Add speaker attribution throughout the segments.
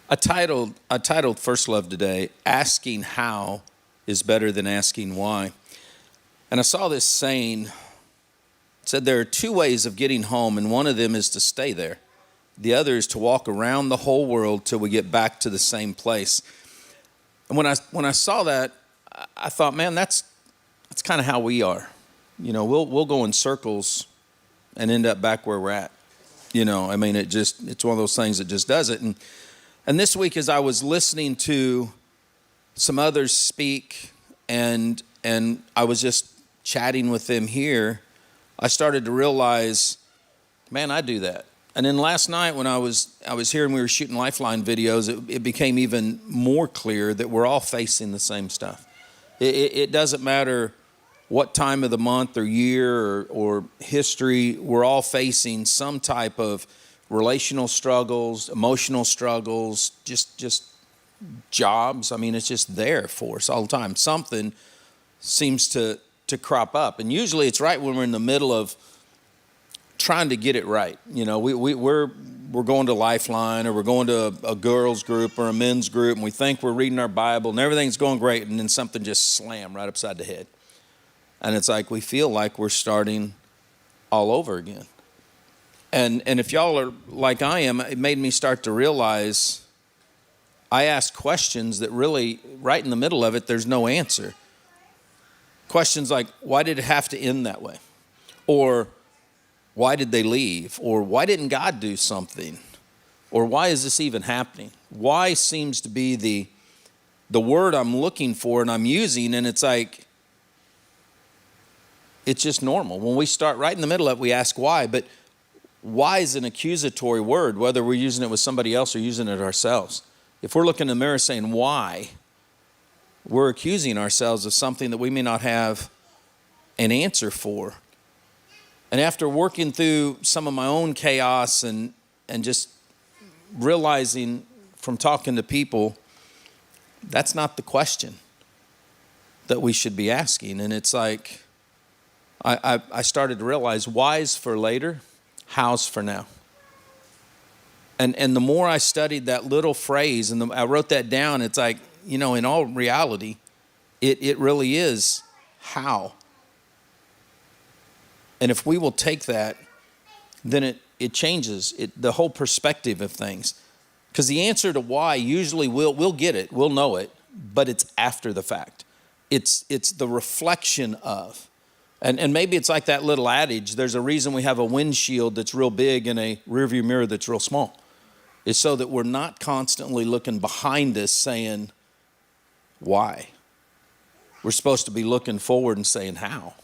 Speaker 1: I titled First Love today, Asking How is Better Than Asking Why. And I saw this saying, it said there are two ways of getting home, and one of them is to stay there. The other is to walk around the whole world till we get back to the same place. And when I saw that, I thought, man, that's kind of how we are. You know, we'll go in circles and end up back where we're at. You know, I mean, it's one of those things that just does it. And this week, as I was listening to some others speak, and I was just chatting with them here, I started to realize, man, I do that. And then last night when I was here and we were shooting Lifeline videos, it became even more clear that we're all facing the same stuff. It doesn't matter what time of the month or year or history, we're all facing some type of relational struggles, emotional struggles, just jobs. I mean, it's just there for us all the time. Something seems to crop up. And usually it's right when we're in the middle of trying to get it right. You know, we're going to Lifeline, or we're going to a girls group or a men's group, and we think we're reading our Bible and everything's going great, and then something just slammed right upside the head. And it's like we feel like we're starting all over again. And if y'all are like I am, it made me start to realize I ask questions that really, right in the middle of it, there's no answer. Questions like, why did it have to end that way? Or why did they leave? Or why didn't God do something? Or why is this even happening? Why seems to be the word I'm looking for and I'm using, and it's like, it's just normal. When we start right in the middle of it, we ask why, but why is an accusatory word, whether we're using it with somebody else or using it ourselves. If we're looking in the mirror saying why, we're accusing ourselves of something that we may not have an answer for. And after working through some of my own chaos and just realizing from talking to people, that's not the question that we should be asking. And it's like, I started to realize why's for later, how's for now. And the more I studied that little phrase, and I wrote that down, it's like, you know, in all reality, it really is how. And if we will take that, then it changes the whole perspective of things. Because the answer to why, usually we'll get it, we'll know it, but it's after the fact. It's the reflection of. And maybe it's like that little adage, there's a reason we have a windshield that's real big and a rearview mirror that's real small. It's so that we're not constantly looking behind us saying, why? We're supposed to be looking forward and saying, how?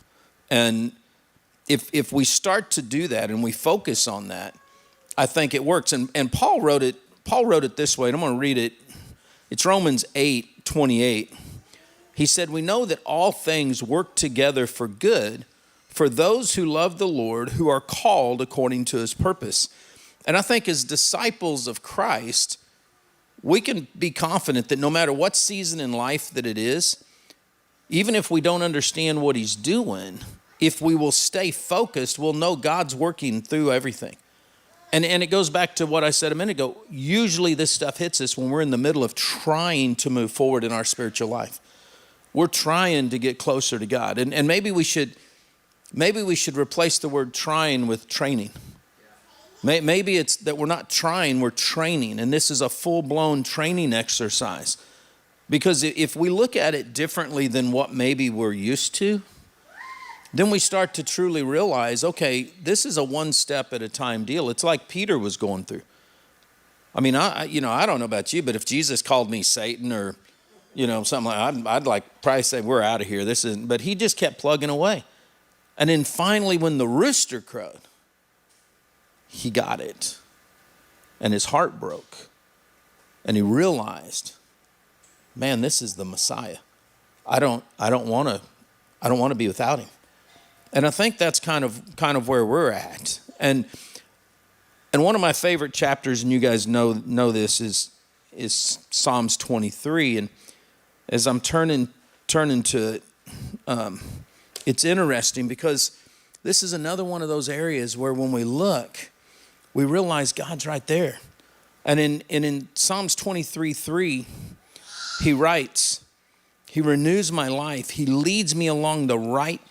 Speaker 1: And if we start to do that and we focus on that, I think it works. And Paul wrote it this way, and I'm going to read it. It's Romans 8:28. He said, we know that all things work together for good for those who love the Lord, who are called according to his purpose. And I think as disciples of Christ, we can be confident that no matter what season in life that it is, even if we don't understand what he's doing, if we will stay focused, we'll know God's working through everything. And it goes back to what I said a minute ago. Usually this stuff hits us when we're in the middle of trying to move forward in our spiritual life. We're trying to get closer to God. And maybe we should replace the word trying with training. Maybe it's that we're not trying, we're training. And this is a full-blown training exercise. Because if we look at it differently than what maybe we're used to, then we start to truly realize, okay, this is a one step at a time deal. It's like Peter was going through. I mean, I don't know about you, but if Jesus called me Satan or something like, I'd like probably say we're out of here. But he just kept plugging away. And then finally, when the rooster crowed, he got it. And his heart broke. And he realized, man, this is the Messiah. I don't want to be without him. And I think that's kind of where we're at. And one of my favorite chapters, and you guys know this, is Psalms 23. And as I'm turning to it, it's interesting because this is another one of those areas where when we look, we realize God's right there. And in Psalms 23:3, he writes, he renews my life. He leads me along the right